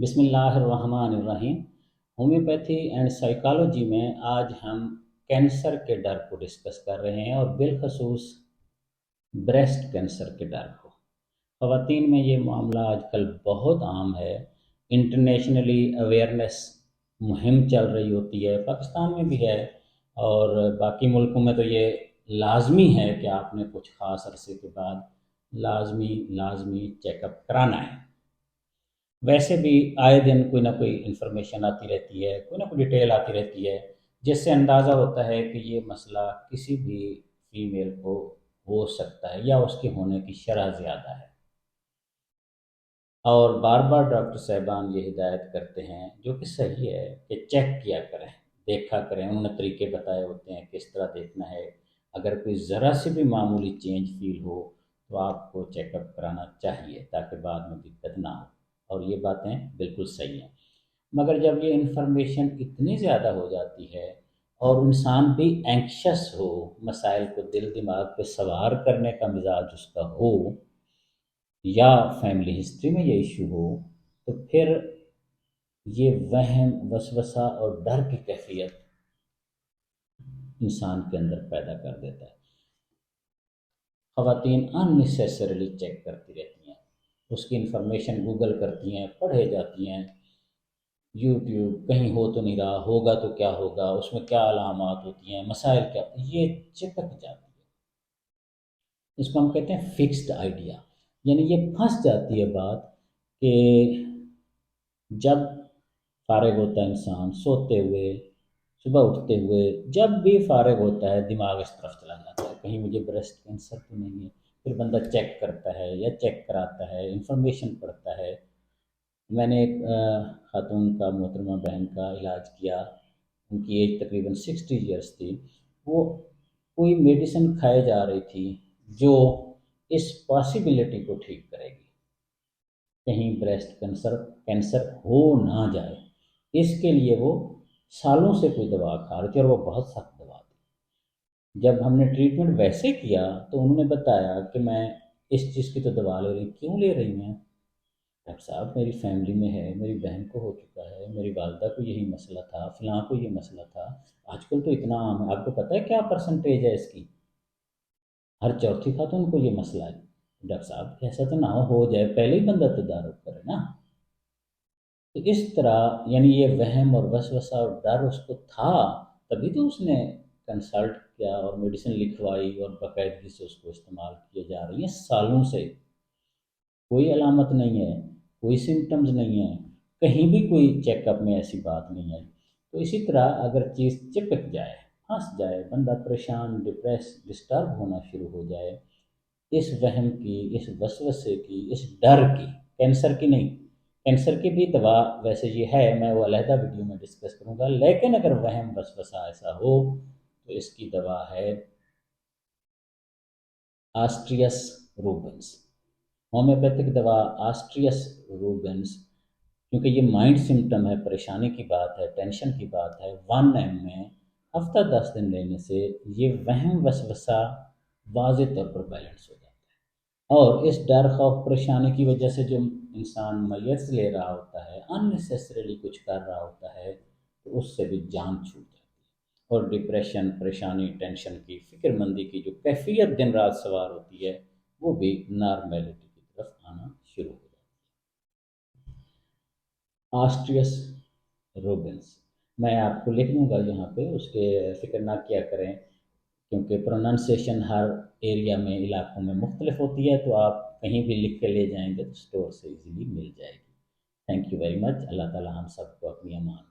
बिस्मिल्लाहिर्रहमानिर्रहीम। Homeopathy and psychology में आज हम कैंसर के डर को डिस्कस कर रहे हैं और बिलखसूस ब्रेस्ट कैंसर के डर को। ख़वातीन में ये मामला आजकल बहुत आम है। इंटरनेशनली अवेयरनेस मुहिम चल रही होती है, पाकिस्तान में भी है और बाकी मुल्कों में तो ये लाजमी है कि आपने कुछ ख़ास अरसे के बाद लाजमी लाजमी चेकअप कराना है। वैसे भी आए दिन कोई ना कोई इन्फॉर्मेशन आती रहती है, कोई ना कोई डिटेल आती रहती है, जिससे अंदाज़ा होता है कि ये मसला किसी भी फीमेल को हो सकता है या उसके होने की शरह ज़्यादा है। और बार बार डॉक्टर साहबान ये हिदायत करते हैं, जो कि सही है, कि चेक किया करें, देखा करें। उन्होंने तरीके बताए होते हैं किस तरह देखना है। अगर कोई ज़रा सी भी मामूली चेंज फील हो तो आपको चेकअप कराना चाहिए, ताकि बाद में दिक्कत ना हो। और ये बातें बिल्कुल सही हैं। मगर जब ये इन्फॉर्मेशन इतनी ज़्यादा हो जाती है और इंसान भी एंक्शस हो, मसाइल को दिल दिमाग पे सवार करने का मिजाज उसका हो, या फैमिली हिस्ट्री में ये इशू हो, तो फिर ये वहम, वसवसा और डर की कैफियत इंसान के अंदर पैदा कर देता है। ख़वातीन अननेसेसरीली चेक करती रहती हैं, उसकी इन्फॉर्मेशन गूगल करती हैं, पढ़े जाती हैं, यूट्यूब कहीं हो तो नहीं रहा, होगा तो क्या होगा, उसमें क्या अलामात होती हैं, मसाइल क्या, ये चिपक जाती है। इसको हम कहते हैं फिक्स्ड आइडिया। यानी ये फंस जाती है बात कि जब फारिग होता है इंसान, सोते हुए, सुबह उठते हुए, जब भी फारिग होता है दिमाग इस तरफ चला जाता है, कहीं मुझे ब्रेस्ट कैंसर तो नहीं है। फिर बंदा चेक करता है या चेक कराता है, इंफॉर्मेशन पढ़ता है। मैंने एक खातून का, मोहतरमा बहन का इलाज किया। उनकी एज तकरीबन 60 ईयर्स थी। वो कोई मेडिसिन खाए जा रही थी जो इस पॉसिबिलिटी को ठीक करेगी, कहीं ब्रेस्ट कैंसर कैंसर हो ना जाए। इसके लिए वो सालों से कोई दवा खा रही थी और वो बहुत सख्त दवा थी। जब हमने ट्रीटमेंट वैसे किया तो उन्होंने बताया कि मैं इस चीज़ की तो दवा ले रही, क्यों ले रही हैं? डॉक्टर साहब, मेरी फैमिली में है, मेरी बहन को हो चुका है, मेरी वालदा को यही मसला था, फलां को ये मसला था। आजकल तो इतना आम है, आपको पता है क्या परसेंटेज है इसकी? हर चौथी खातून को ये मसला है। डॉक्टर साहब, ऐसा तो ना हो जाए, पहले ही बंदा तदारुक करे ना। तो इस तरह यानी ये वहम और वसवसा और डर उसको था, तभी तो उसने कंसल्ट किया और मेडिसिन लिखवाई और बाकायदगी से उसको इस्तेमाल किए जा रही है सालों से। कोई अलामत नहीं है, कोई सिम्टम्स नहीं है, कहीं भी कोई चेकअप में ऐसी बात नहीं है। तो इसी तरह अगर चीज़ चिपक जाए, फंस जाए, बंदा परेशान, डिप्रेस, डिस्टर्ब होना शुरू हो जाए, इस वहम की, इस वसवसे की, इस डर की, कैंसर की नहीं, कैंसर की भी दवा वैसे ये है, मैं वो अलहदा वीडियो में डिस्कस करूँगा। लेकिन अगर वहम वसवसा ऐसा हो तो इसकी दवा है आस्ट्रियस रूबेंस। होम्योपैथिक दवा आस्ट्रियस रूबेंस, क्योंकि ये माइंड सिम्टम है, परेशानी की बात है, टेंशन की बात है, 1 एम में हफ्ता 10 दिन लेने से ये वहम वसवसा वाज़ेह तौर पर बैलेंस हो जाता है। और इस डर खौफ परेशानी की वजह से जो इंसान मैयत ले रहा होता है, अननेसेसरीली कुछ कर रहा होता है, तो उससे भी जान छूट जाती है। और डिप्रेशन, परेशानी, टेंशन की, फिक्रमंदी की जो कैफियत दिन रात सवार होती है, वो भी नॉर्मेलिटी की तरफ आना शुरू हो जाती है। ऑस्ट्रियस रोबेंस मैं आपको लिख दूंगा यहाँ पे, उसके फ़िक्र ना किया करें, क्योंकि प्रोनाउंसिएशन हर एरिया में, इलाकों में मुख्तलिफ होती है। तो आप कहीं भी लिख के ले जाएंगे तो स्टोर से इजीली मिल जाएगी। Thank you very much. Allah ताला हम सबको अपनी अमान